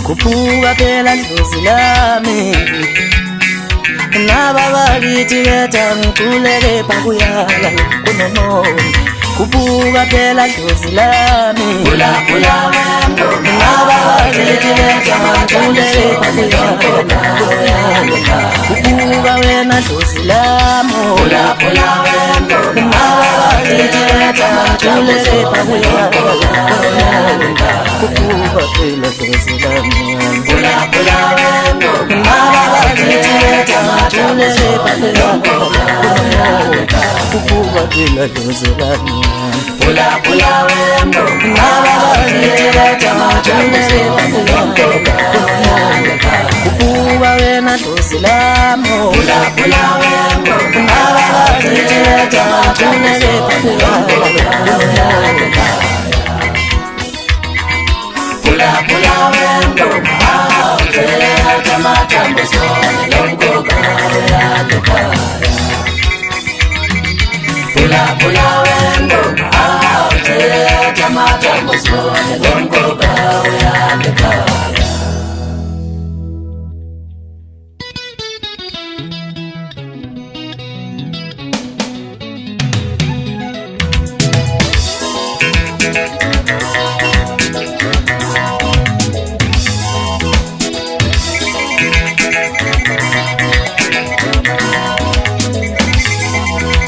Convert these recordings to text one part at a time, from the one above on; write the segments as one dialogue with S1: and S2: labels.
S1: Kupuka phela dlozi lami naba bakithi betha ngithuleke phakuyala kunomoya. Kupuka phela dlozi lami phula wendo naba bakithi betha ngithuleke phakuyala. Kupuka wena dlozi lami phula wendo naba bakithi betha ngithuleke phakuyala. Kupuka phela dlozi lami phula wendo naba bakithi betha ngithuleke phakuyala. Kupuka phela dlozi lami phula wendo naba bakithi betha ngithuleke phakuyala. Kupuka wena dlozi lami phula wendo naba bakithi betha ngithuleke phakuyala. Phula wendo awuthetha amathambo sone longoka uyalukhaya. Phula wendo awuthetha amathambo sone longoka uyalukhaya.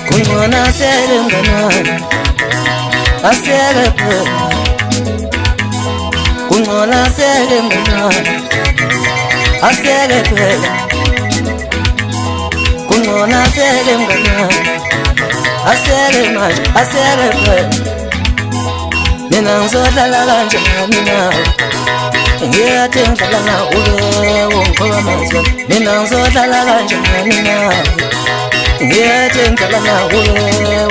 S1: Kungona sele mnganami asele phela. Kungona sele mnganami asele phela. Kungona sele mnganami asele manje asele phela. Mina ngizohlala kanjani nawe ngiyathi ngihlala nawe ungikhoba amazwi. Mina ngizohlala kanjani nawe ngiyathi ngihlala nawe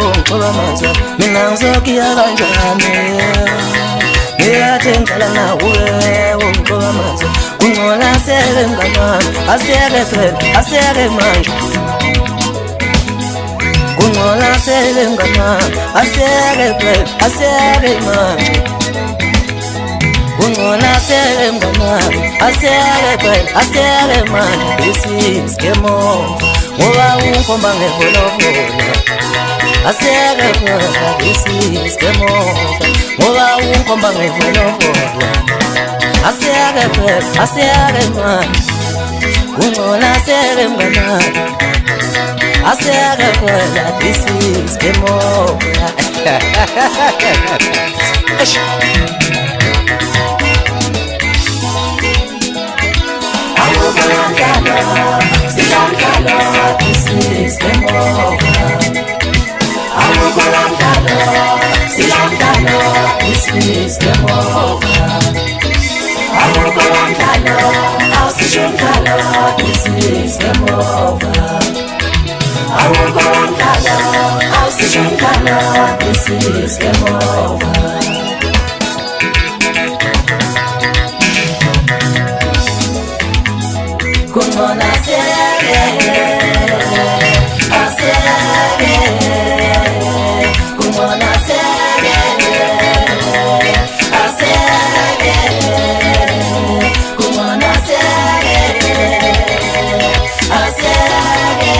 S1: ungikhoba amazwi. Mina ngizokuya kanjani ngiyathi ngihlala nawe ungikhoba amazwi. Kungcola sele mnganami asele phela asele manje. Kungcola sele mnganami asele phela asele manje. Kungcola sele mnganami asele phela asele manje. This is game over ngoba ungikhomba ngevolovola. Asele phela this is game over ngoba ungikhomba ngevolovola. Asele phela asele manje. Kungcola sele mnganami asele phela this is game over. This is game over. This is game over. This is game over. This is game over. Kungona sele asele. Kungona sele asele. Kungona sele asele.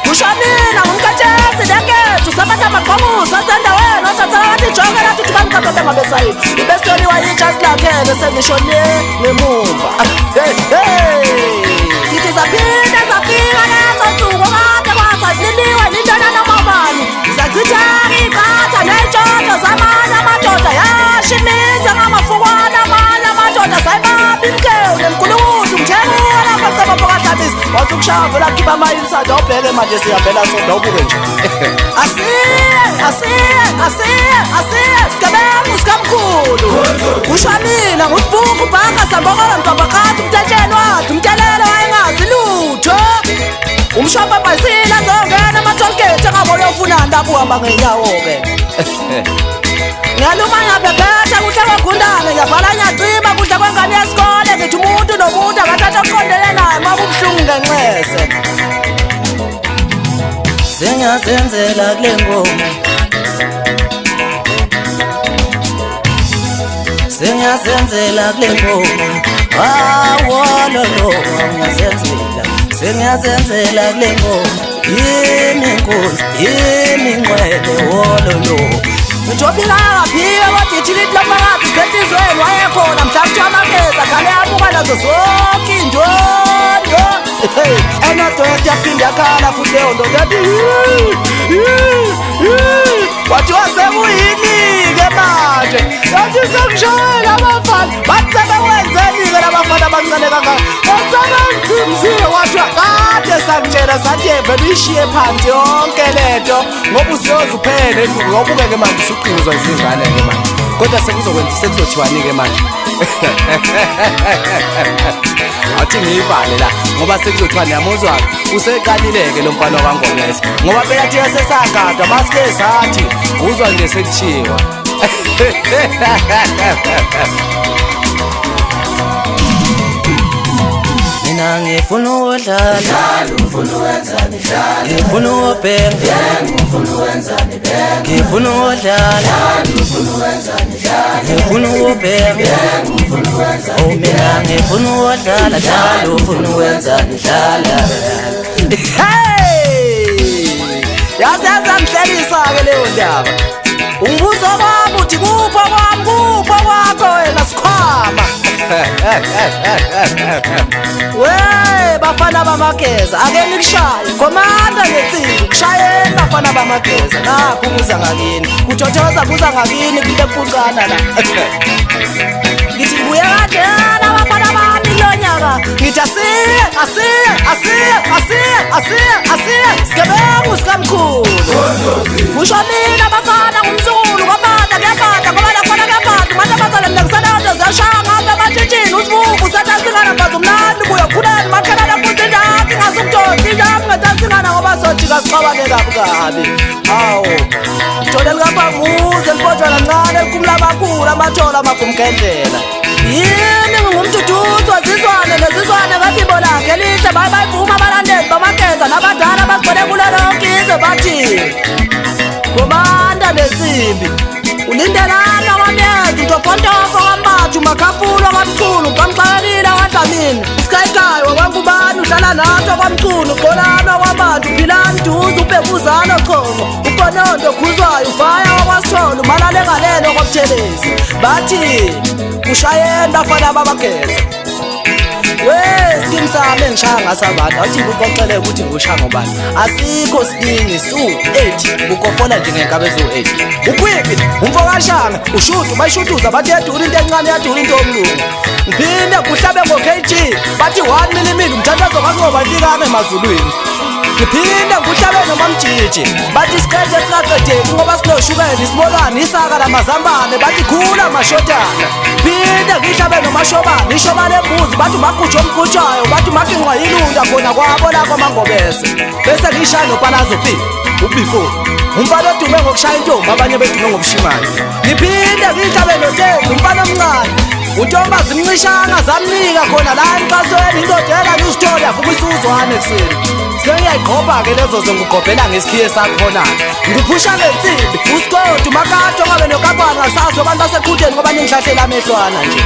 S1: Kushamina ngumkhathesi lekethu sabatha amaqhamuza sendaweni othathela bathi jonke lathi uthi bangicaphe ngabesayini ibesitoliwa yijust lakhele sengishone ngemumva ithi zaphinda zafika lezo nsuku kade kwasaziliwe nintona nomabani zachitheka iqatha ney'tshoto zamanye amadoda yashimiza ngamafukwana amanye amadoda sayibamba imkewu nemgulukudu umthekula kwasebapokadlamisi wasukushava lakhipha amayisada ubheke manje siyabhela soda ubuke nje asiye sigebengu sikamkhulu ushwanina ngusibhuku ubhaka sambokolo mgabakhathi umthetsheni wathi umtelelo wayengazi lutho umshopha bhayisile azongena amatholgate engabona yofuna ndabuhamba ngenyawo-ke ngiyaluma ngiyaphephetha kuhle kwegundane ngiyavala ngiyacima kuhle kwengane yesikole ngithi umuntu nomuntu akathatha okuqondene naye uma kubuhlungu ngenxese sengiyazenzela kule ngoma sengiyazenzela kule ngoma awololo sengiyazenzela kule ngoma yini inkunzi yini inqwele wololo ngijophila ngaphiwe kodwa ithilithi lomphakathi sentizweni wayekhona mhla kuthiwa amakeza khale yabuka nazo zonke indondo enododa yaphinde yakhala futhi leyo ndoda yathi kwathiwa sekuyini-ke manje yathi sengishayela abafana bathi sebewenzeni-ke labafana abancane kangaka batsabangimzile kwathiwa kade sakutshela sathi vele uyishiye phansi yonke lento ngoba usiyoze uphele enduku ngobukeke manje usuqinizwa izingane-ke manje kodwa sekuzothiwani-ke manje athi ngiyivale la ngoba sekuzothiwa niyamuzwaka useqalileke lo mfana wakangomese ngoba beyathi yasesagadwa basike sathi uzwa nje sekuthiwa mina ngifuna ukudlala ngifuna uwenzani dlala ngifuna ukubhenga ngifuna uwenzani bhenga ngifuna ukudlala ngifuna uwenzani dlala ngifuna ukubhenga ngifuna uwenzani mina ngifuna ukudlala dlala ufuna uwenzani dlala yazenza mhlekisa-ke leyo ndaba umbuzo wami uthi kupho kwami kupho kwakho wena sikhwama we bafana bamakeza ake nikushaye komanda ngetsimbi kushayeni bafana bamakeza nakho kuza ngakini kuthothoza kuza ngakini kule pucana la ngithi buye kadela bafana bami lonyaka ngithi asiye sigebengu sikamkhulu kusho mina bafana ngumzulu kwabanda kuyabanda ngoba lakhona kuyabanda manje abazale mina kusanado ziyashaya ngabe ematshitshini usibuku usathasingana mbazi umnandi ubuye khuleni makhelana futhi indaki ngasumdodi indaki ngetasingana ngoba sojika siqabane kabi hawu thole likabhanguze lipotshwa kancane likumla abakhulu amathola amagumgendlela yini ngingumduduzi wazizwane nezizwane ngephimbo lakhe elihle bayivuma abalandeli bamakeza nabadala bagcwele kule lonke izwe bathi komanda nensimbi ulindelana kwamyezi utofontofo kwambathu makhafulo kwamchunu kwamxakalile kwadlamini isikayikayo wakwangubani udlala nato kwamchunu uqolana kwamantu uphilani duze ubhekuzana chongo uponondo khuzwayo uvaya wakwasitholo umalale ngalelo kwabuthelezi bathi kushayeni bafana babageza skim sami engishaya ngaso abantu athi ngikocele ukuthi ngikushaya ngobani asikho siningi su-8 ukofola nje ngenkabe ezu-8 ukwiphi umfokashanga ushuda bayishuduza bathi yadula into encane yadula into yomlungu ngiphinde kuhlabe ngo-KG bathi 1mm umthandazo kasingobantikane emazulwini ngiphinde ngihlabe nomamjiji bathi isikhethe singaqedeki ngoba sinoshukela isibolwane isaka lamazambane bathi khula mashotana phinde ngihlabe nomashobane ishobane embuzi bathi umagutsho omgutshayo bathi umakinqwa yilunda khona kwabo la kwamangobese bese ngishaya nopalazo ubifo umfana odume ngokushaya intombi abanye bedume ngobushimane ngiphinde ngihlabe noteku umfana omncane untombazi imncishanga zamnika khona la emkasweni indodela nusithole afuka isuzwane ekuseni sengiyayiqhopha-ke lezo zengugqobhela ngesikhiye sakhona ngiphusha ngensimbi usikodi umakato ngabe nokapana ngasazo abantu baseqhuteni ngoba ningihlahlela amehlwana nje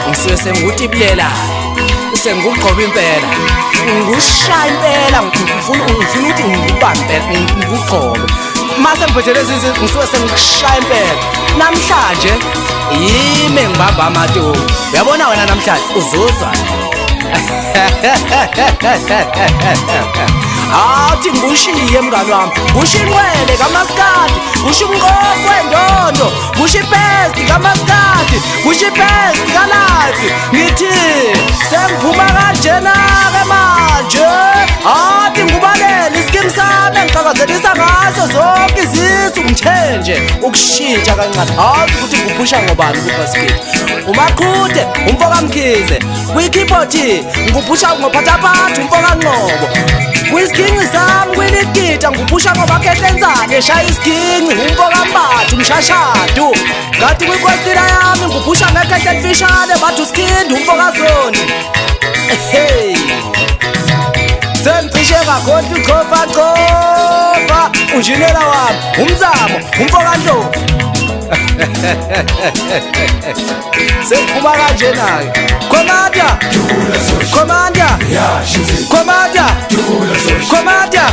S1: ngisuke sengutibulela sengugqoba impela ngushaya impela ngifuna ukuthi ngikubambe ngikugqobe mase ngiphethe lezi ngisuke sengikushaya impela namhlanje yime ngibamba amatomu uyabona wena namhlanje uzuzwa athi ngushiye mngani wami ngushiya inqwele kamaskadi ngushiya umqoqo wendondo ngushiya ibhesti kamaskadi ngushiya ibhesti kalazi ngithi sengiphuma kanjena-ke manje athi ngubalele isikimu sami engiqhakazelisa ngaso zonke izisu ngithenje ukushintsha kancane hazi ukuthi nguphusha ngobani kubhasketi umaqhude umfokamkhize kwikhiphothi nguphusha ngophathaphatha umfokanqobo kwiziginci sami kwiligida nguphusha ngoba kehlenzane eshaya isiginci umfokambatha umshashadu ngathi kwikwestila yami nguphusha ngekhehle emfishane bathu skindi umfokazoni hey sengicishe kakhoti uqofa unjinela wami umzamo umfokantombi sekuphuma kanjena-ke Commander, Commander, Commander, Commander,